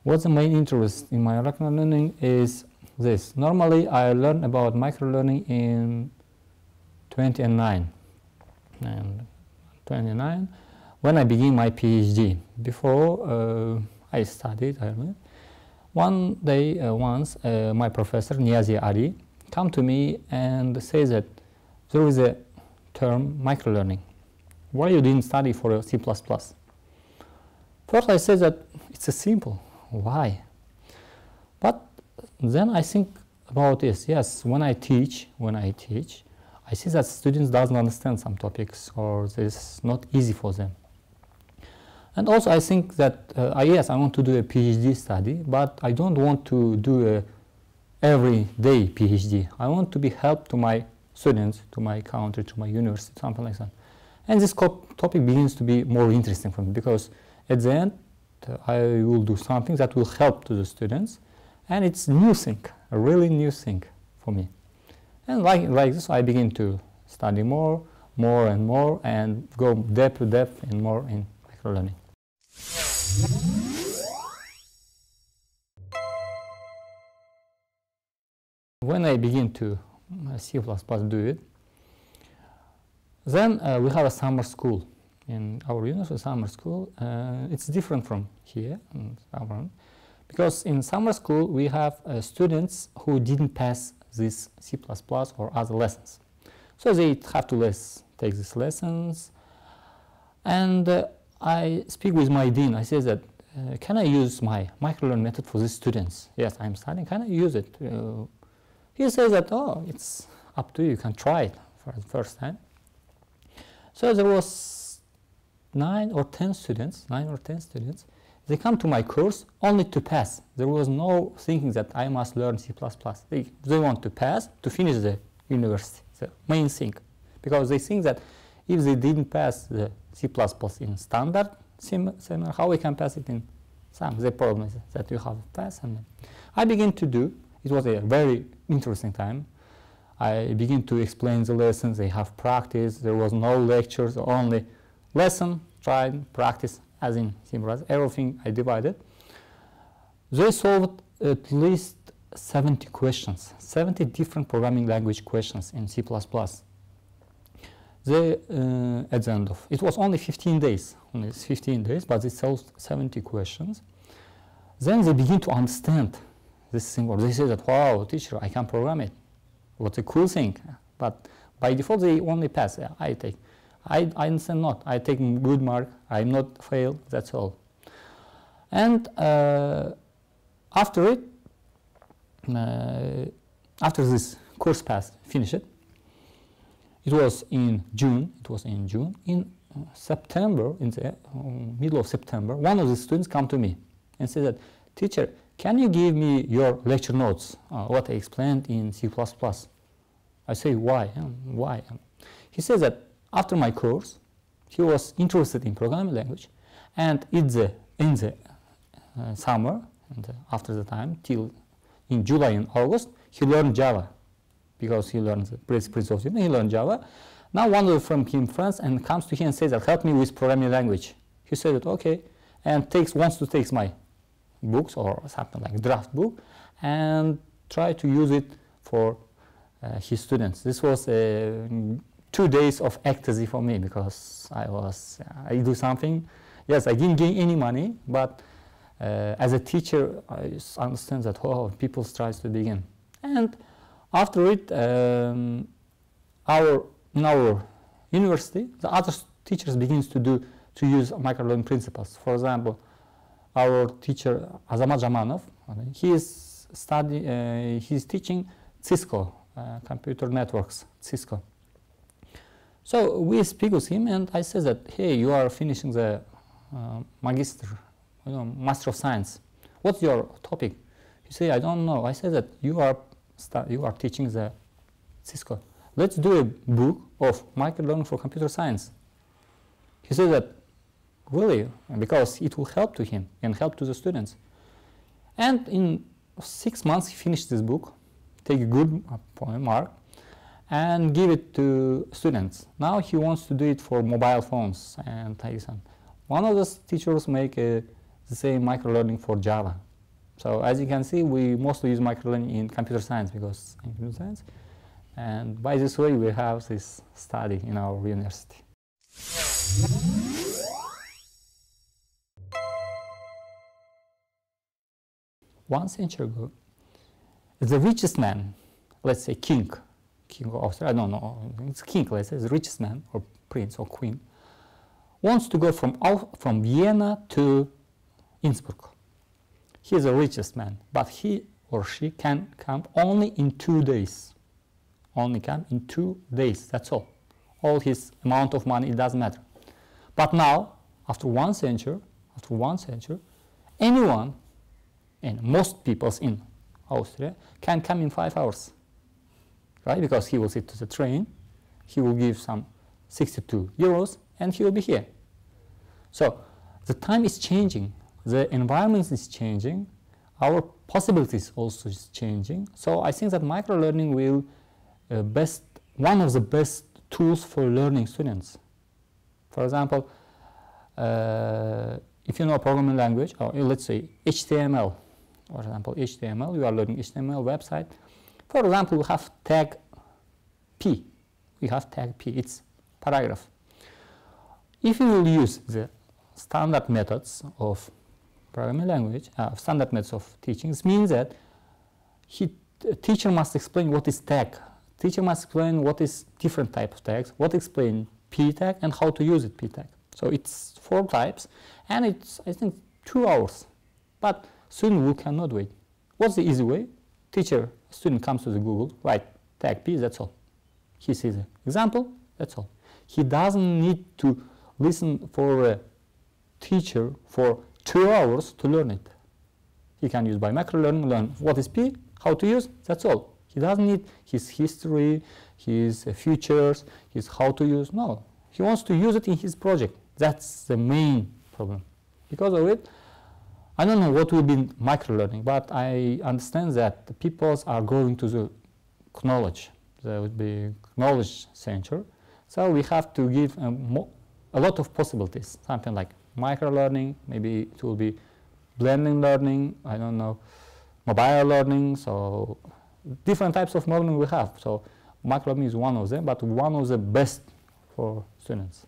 What's the main interest in my microlearning is this. Normally, I learn about microlearning in 29 when I begin my PhD. Before I studied, one day, once my professor Niyazi Ali come to me and says that there is a term microlearning. Why you didn't study for C++? First, I said that it's a simple. Why? But then I think about this. Yes, when I teach, I see that students doesn't understand some topics, or this is not easy for them. And also I think that yes, I want to do a PhD study, but I don't want to do a everyday PhD. I want to be help to my students, to my country, to my university, something like that. And this topic begins to be more interesting for me, because at the end I will do something that will help to the students, and it's new thing, a really new thing for me. And like this, I begin to study more and more, and go depth to depth and more in microlearning. When I begin to C++ do it, then we have a summer school. In our university summer school, it's different from here, because in summer school we have students who didn't pass this C++ or other lessons. So they have to take these lessons, and I speak with my dean. I say that, can I use my microlearning method for these students? Yes, I'm studying, can I use it? He says that, oh, it's up to you, you can try it for the first time. So there was 9 or 10 students, they come to my course only to pass. There was no thinking that I must learn C++. They want to pass, to finish the university, the main thing. Because they think that if they didn't pass the C++ in standard seminar, how we can pass it in some? The problem is that you have to pass. And I begin to do, it was a very interesting time. I begin to explain the lessons, they have practice, there was no lectures, only lesson, try, practice, as in simple, everything I divided. They solved at least 70 questions, 70 different programming language questions in C++. They, at the end of, it was only 15 days, but they solved 70 questions. Then they begin to understand this thing, or they say that, wow, teacher, I can program it. What a cool thing. But by default, they only pass. I understand not. I take good mark. I'm not fail. That's all. And after it, after this course finished, it was in June. In September, in the middle of September, one of the students come to me and said that, teacher, can you give me your lecture notes, what I explained in C++? I say, why? Why? He says that after my course, he was interested in programming language, and in the summer, and after the time, till in July and August, he learned Java, because he learned the principles of it, he learned Java. Now one of from him friends and comes to him and says that, help me with programming language. He said that, okay, and wants to take my books or something like draft book and try to use it for his students. This was 2 days of ecstasy for me, because I do something. Yes, I didn't gain any money, but as a teacher, I understand that, oh, people try to begin. And after it, in our university, the other teachers begins to use microlearning principles. For example, our teacher Azamat Jamanov, he's teaching Cisco, computer networks, Cisco. So we speak with him, and I say that, hey, you are finishing the Master of Science. What's your topic? He say, I don't know. I say that you are teaching the Cisco. Let's do a book of microlearning for computer science. He said that, really, because it will help to him and help to the students. And in 6 months, he finished this book, take a good mark, and give it to students. Now he wants to do it for mobile phones and one of the teachers make the same microlearning for Java. So as you can see, we mostly use microlearning in computer science because in computer science, and by this way we have this study in our university. One century ago, the richest man, let's say king of Austria, I don't know, it's king, let's say, the richest man or prince or queen, wants to go from Vienna to Innsbruck. He is the richest man, but he or she can come only in 2 days. Only come in 2 days, that's all. All his amount of money, it doesn't matter. But now, after one century, anyone, and most people in Austria, can come in 5 hours. Right? Because he will sit to the train, he will give some 62 euros, and he will be here. So the time is changing, the environment is changing, our possibilities also is changing. So I think that microlearning will one of the best tools for learning students. For example, if you know a programming language, or let's say HTML, for example, HTML, you are learning HTML website. For example, we have tag P. It's paragraph. If you will use the standard methods of programming language, standard methods of teaching, it means that teacher must explain what is tag. Teacher must explain what is different type of tags, what explain P tag and how to use it P tag. So it's 4 types, and it's, I think, 2 hours. But student who cannot wait. What's the easy way? Student comes to the Google, write tag P, that's all. He sees an example, that's all. He doesn't need to listen for a teacher for 2 hours to learn it. He can use by microlearning, learn what is P, how to use, that's all. He doesn't need his history, his futures, his how to use, no. He wants to use it in his project. That's the main problem. Because of it, I don't know what will be microlearning, but I understand that the people are going to the knowledge. There would be knowledge center. So we have to give a lot of possibilities, something like microlearning, maybe it will be blending learning, I don't know, mobile learning, so different types of learning we have. So microlearning is one of them, but one of the best for students.